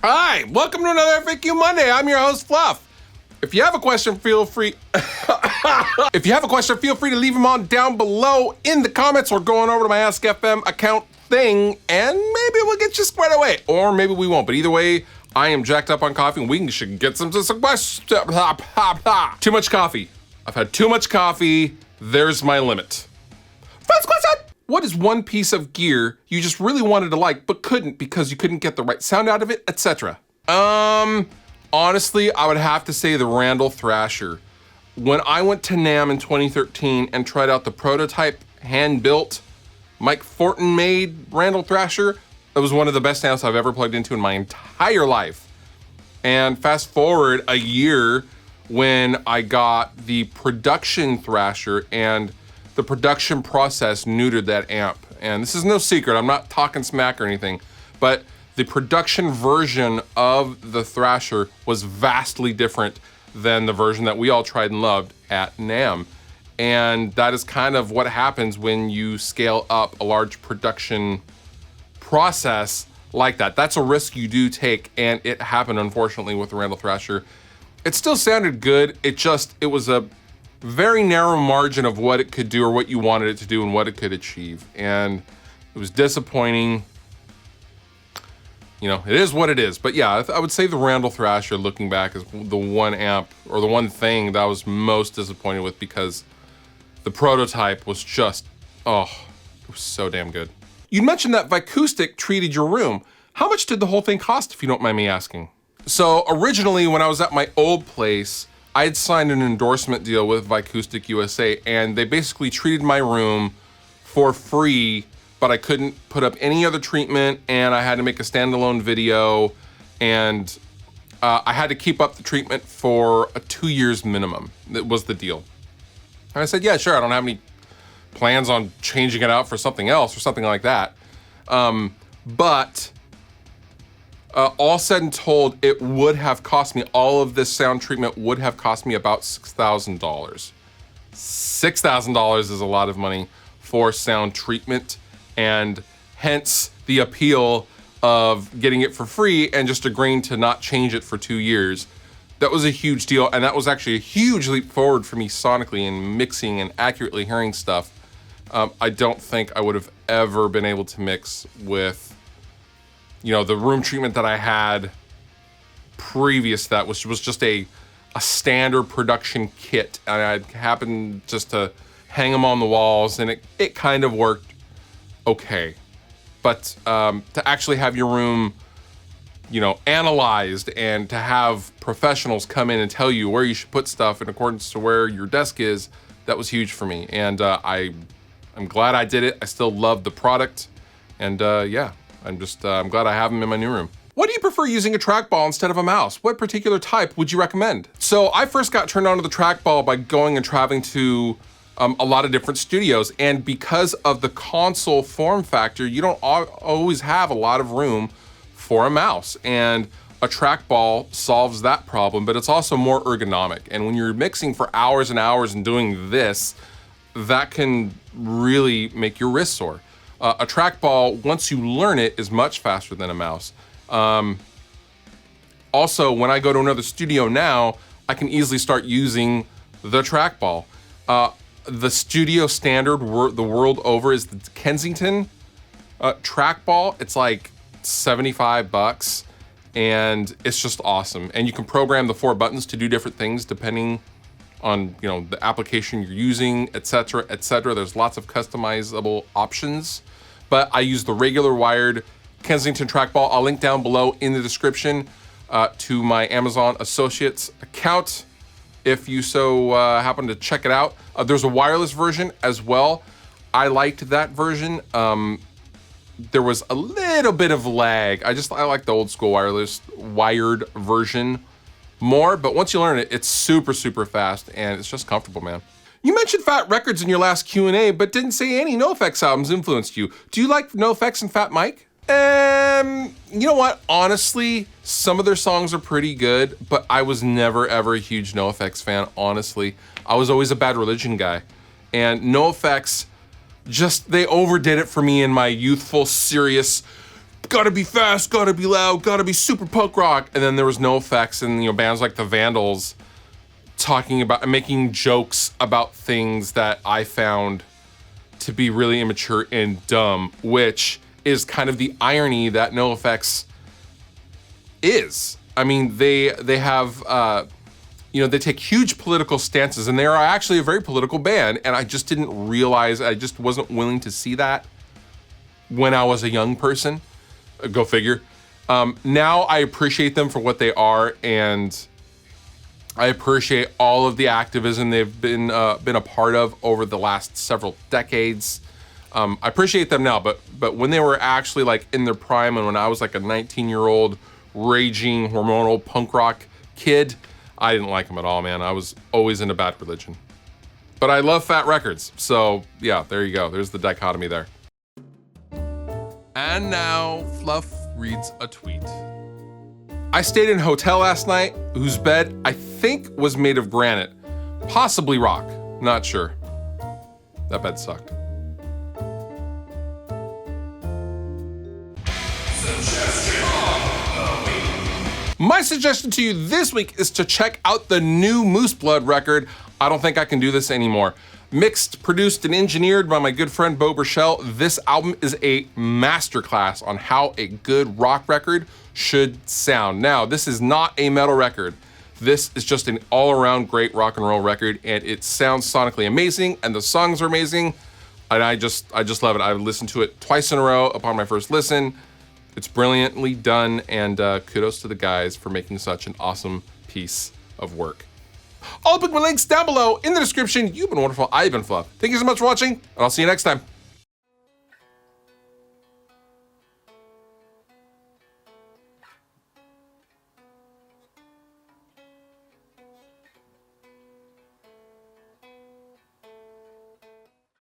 Hi, welcome to another FAQ Monday. I'm your host, Fluff. If you have a question, feel free to leave them on down below in the comments or going over to my Ask FM account thing, and maybe we'll get you squared away, or maybe we won't. But either way, I am jacked up on coffee, and we should get some questions. Too much coffee. I've had too much coffee. There's my limit. First question. What is one piece of gear you just really wanted to like but couldn't because you couldn't get the right sound out of it, etc.? Honestly, I would have to say the Randall Thrasher. When I went to NAMM in 2013 and tried out the prototype hand-built Mike Fortin-made Randall Thrasher, it was one of the best amps I've ever plugged into in my entire life. And fast forward a year when I got the production Thrasher, and the production process neutered that amp. And this is no secret, I'm not talking smack or anything, but the production version of the Thrasher was vastly different than the version that we all tried and loved at NAMM. And that is kind of what happens when you scale up a large production process like that. That's a risk you do take, and it happened, unfortunately, with the Randall Thrasher. It still sounded good, it was a very narrow margin of what it could do or what you wanted it to do and what it could achieve. And it was disappointing. You know, it is what it is. But yeah, I would say the Randall Thrasher, looking back, is the one amp or the one thing that I was most disappointed with, because the prototype was just, it was so damn good. You mentioned that Vicoustic treated your room. How much did the whole thing cost, if you don't mind me asking? So originally, when I was at my old place, I had signed an endorsement deal with Vicoustic USA, and they basically treated my room for free, but I couldn't put up any other treatment, and I had to make a standalone video, and I had to keep up the treatment for a 2 years minimum. That was the deal. And I said, yeah, sure, I don't have any plans on changing it out for something else or something like that. But all said and told, it would have cost me, all of this sound treatment would have cost me about $6,000. $6,000 is a lot of money for sound treatment, and hence the appeal of getting it for free and just agreeing to not change it for 2 years. That was a huge deal, and that was actually a huge leap forward for me sonically in mixing and accurately hearing stuff. I don't think I would have ever been able to mix with, you know, the room treatment that I had previous to that, which was just a standard production kit. And I happened just to hang them on the walls, and it kind of worked okay. But to actually have your room, you know, analyzed, and to have professionals come in and tell you where you should put stuff in accordance to where your desk is, that was huge for me. And I'm glad I did it. I still love the product. And yeah. I'm glad I have them in my new room. What do you prefer using a trackball instead of a mouse? What particular type would you recommend? So I first got turned on to the trackball by going and traveling to a lot of different studios. And because of the console form factor, you don't always have a lot of room for a mouse. And a trackball solves that problem, but it's also more ergonomic. And when you're mixing for hours and hours and doing this, that can really make your wrist sore. A trackball, once you learn it, is much faster than a mouse. Also, when I go to another studio now, I can easily start using the trackball. The studio standard the world over is the Kensington trackball. It's like $75, and it's just awesome. And you can program the 4 buttons to do different things depending on, you know, the application you're using, etc., etc. There's lots of customizable options, but I use the regular wired Kensington trackball. I'll link down below in the description to my Amazon Associates account if you so happen to check it out. There's a wireless version as well. I liked that version. There was a little bit of lag. I like the old school wireless wired version more, but once you learn it, it's super, super fast, and it's just comfortable, man. You mentioned Fat Records in your last Q&A, but didn't say any NOFX albums influenced you. Do you like NOFX and Fat Mike? You know what? Honestly, some of their songs are pretty good, but I was never, ever a huge NOFX fan, honestly. I was always a Bad Religion guy, and NOFX, they overdid it for me in my youthful, serious, gotta be fast, gotta be loud, gotta be super punk rock. And then there was NOFX and, you know, bands like the Vandals talking about and making jokes about things that I found to be really immature and dumb, which is kind of the irony that NOFX is. I mean, they have, you know, they take huge political stances, and they are actually a very political band, and I just didn't realize, I just wasn't willing to see that when I was a young person. Go figure. Now I appreciate them for what they are, and I appreciate all of the activism they've been a part of over the last several decades. I appreciate them now, but when they were actually like in their prime, and when I was like a 19-year-old raging hormonal punk rock kid, I didn't like them at all, man. I was always into Bad Religion. But I love Fat Records, so yeah, there you go. There's the dichotomy there. And now, Fluff reads a tweet. I stayed in a hotel last night whose bed I think was made of granite, possibly rock, not sure. That bed sucked. My suggestion to you this week is to check out the new Moose Blood record, I Don't Think I Can Do This Anymore. Mixed, produced, and engineered by my good friend Bo Burchell, this album is a masterclass on how a good rock record should sound. Now, this is not a metal record. This is just an all-around great rock and roll record, and it sounds sonically amazing, and the songs are amazing, and I just love it. I listened to it twice in a row upon my first listen. It's brilliantly done, and kudos to the guys for making such an awesome piece of work. I'll put my links down below in the description. You've been wonderful. I've been Fluff. Thank you so much for watching, and I'll see you next time.